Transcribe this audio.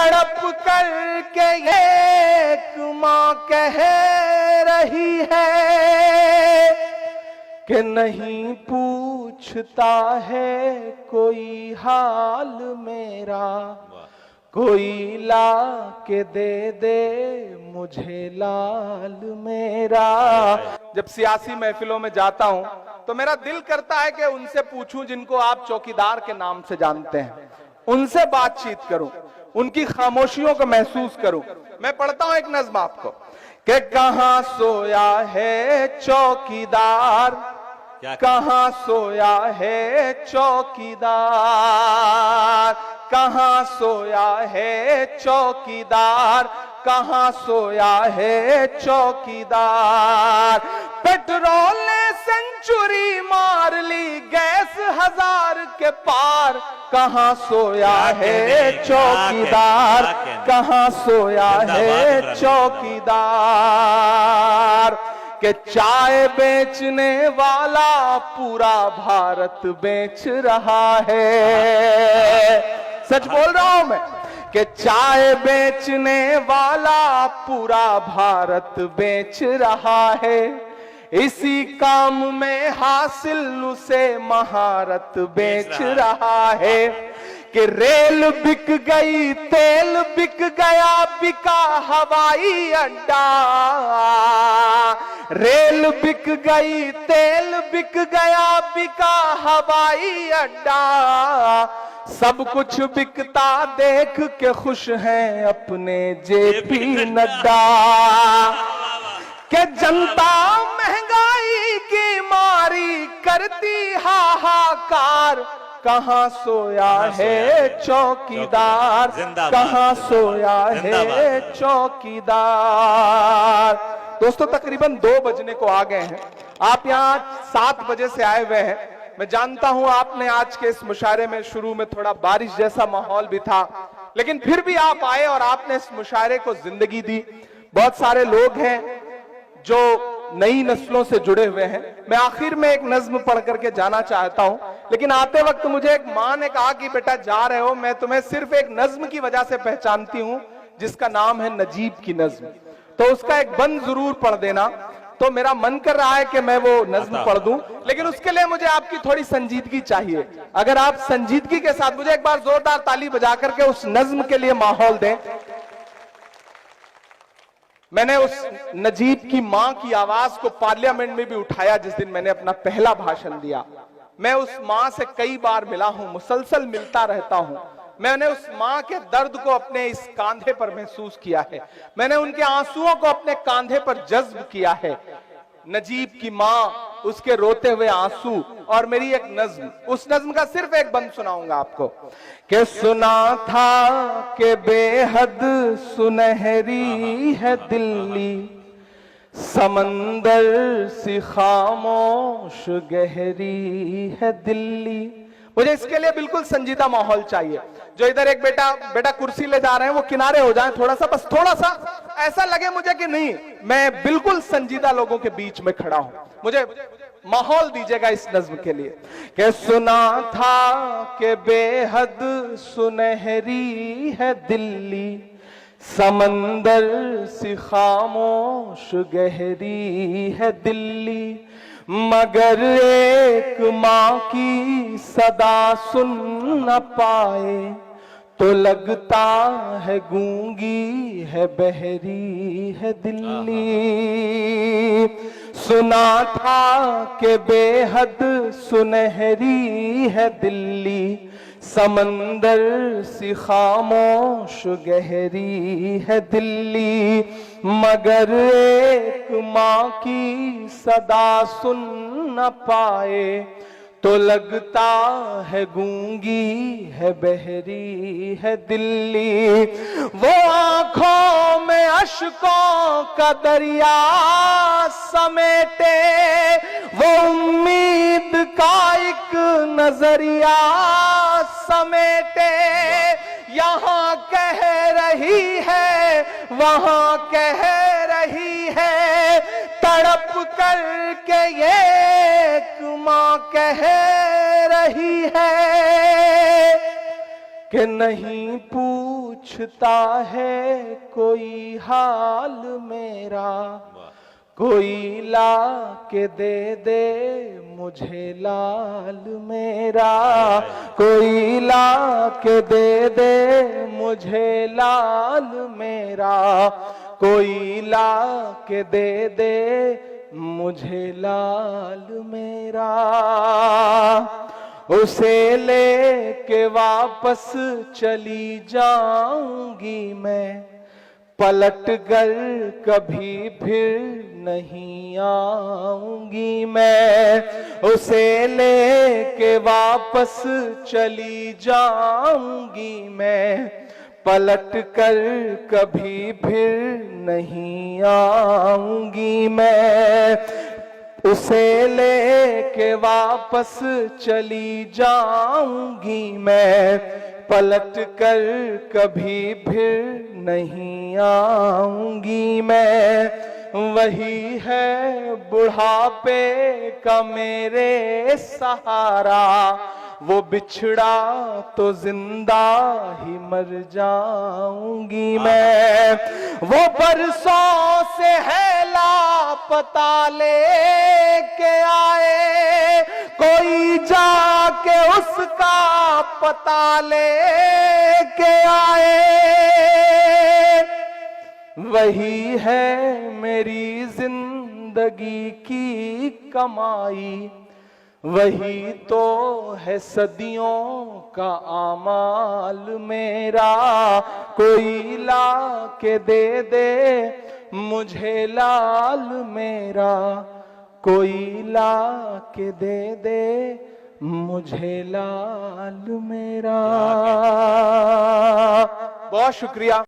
तड़प कर के एक माँ कह रही है कि नहीं पूछता है कोई हाल मेरा, कोई ला के दे मुझे लाल मेरा। जब सियासी महफिलों में जाता हूं तो मेरा दिल करता है कि उनसे पूछूं जिनको आप चौकीदार के नाम से जानते हैं, उनसे बातचीत करूं, उनकी खामोशियों को महसूस करूं। मैं पढ़ता हूं एक नज्म आपको कि कहां सोया है चौकीदार, कहां सोया है चौकीदार, कहां सोया है चौकीदार, कहां सोया है चौकीदार। पेट्रोल ने सेंचुरी मार ली, गैस 1000 के पार, कहां सोया है चौकीदार, कहां सोया है चौकीदार। कि चाय बेचने वाला पूरा भारत बेच रहा है, सच बोल रहा हूं मैं, कि चाय बेचने वाला पूरा भारत बेच रहा है। इसी काम में हासिल उसे महारत बेच रहा है। कि रेल बिक गई, तेल बिक गया, बिका हवाई अड्डा, रेल बिक गई, तेल बिक गया, बिका हवाई अड्डा। सब कुछ बिकता देख के खुश हैं अपने जेपी नड्डा। कि जनता महंगाई की मारी करती हाहाकार, कहां सोया है चौकीदार, कहां सोया है चौकीदार। दोस्तों तकरीबन 2 बजने को आ गए हैं, आप यहां 7 बजे से आए हुए हैं। मैं जानता हूं आपने आज के इस मुशायरे में शुरू में थोड़ा बारिश जैसा माहौल भी था, लेकिन फिर भी आप आए और आपने इस मुशायरे को जिंदगी दी। बहुत सारे लोग हैं जो नई नस्लों से जुड़े हुए हैं। मैं आखिर में एक नज्म पढ़ करके जाना चाहता हूं, लेकिन आते वक्त मुझे एक मां ने कहा कि बेटा जा रहे हो, मैं तुम्हें सिर्फ एक नज्म की वजह से पहचानती हूं जिसका नाम है नजीब की नज्म, तो उसका एक बंद जरूर पढ़ देना। तो मेरा मन कर रहा है कि मैं वो नज्म पढ़ दूं, लेकिन उसके लिए मुझे आपकी थोड़ी संजीदगी चाहिए। अगर आप संजीदगी के साथ मुझे एक बार जोरदार ताली बजा करके उस नज्म के लिए माहौल दें। मैंने उस नजीब की मां की आवाज को पार्लियामेंट में भी उठाया जिस दिन मैंने अपना पहला भाषण दिया। मैं उस मां से कई बार मिला हूं, मुसलसल मिलता रहता हूं। मैंने उस मां के दर्द को अपने इस कांधे पर महसूस किया है, मैंने उनके आंसुओं को अपने कांधे पर जज्ब किया है। नजीब की मां, उसके रोते हुए आंसू और मेरी एक नज्म, उस नज्म का सिर्फ एक बंद सुनाऊंगा आपको। कि सुना था कि बेहद सुनहरी है दिल्ली, समंदर सी खामोश गहरी है दिल्ली। मुझे इसके लिए बिल्कुल संजीदा माहौल चाहिए। जो इधर एक बेटा कुर्सी ले जा रहे हैं वो किनारे हो जाएं थोड़ा सा, बस थोड़ा सा ऐसा लगे मुझे कि नहीं, मैं बिल्कुल संजीदा लोगों के बीच में खड़ा हूं। मुझे माहौल दीजिएगा इस नज्म के लिए। कि सुना था कि बेहद सुनहरी है दिल्ली, समंदर सी खामोश गहरी है दिल्ली, मगर एक मां की सदा सुन न पाए तो लगता है गूंगी है बहरी है दिल्ली। सुना था कि बेहद सुनहरी है दिल्ली, समंदर सी खामोश गहरी है दिल्ली, मगर एक मां की सदा सुन न पाए तो लगता है गूंगी है बहरी है दिल्ली। वो आंखों में अश्कों का दरिया समेटे, वो उम्मीद का एक नजरिया समेटे, यहाँ कह रही है वहां कह रही है, तड़प कर के एक मां कह रही है कि नहीं पूछता है कोई हाल मेरा, कोई ला के दे मुझे लाल मेरा, कोई ला के दे मुझे लाल मेरा, कोई ला के दे मुझे लाल मेरा। उसे लेके वापस चली जाऊंगी मैं, पलट कर कभी फिर नहीं आऊंगी मैं। उसे लेके वापस चली जाऊंगी मैं, पलट कर कभी फिर नहीं आऊंगी मैं। उसे लेके वापस चली जाऊंगी मैं, पलट कर कभी फिर नहीं आऊंगी मैं। वही है बुढ़ापे का मेरे सहारा, वो बिछड़ा तो जिंदा ही मर जाऊंगी मैं। वो बरसों से है लापता लेके आए, कोई जाके उसका पता लेके आए। वही है मेरी जिंदगी की कमाई, वही तो है सदियों का आमाल मेरा। कोई ला के दे मुझे लाल मेरा, कोई ला के दे मुझे लाल मेरा। बहुत शुक्रिया।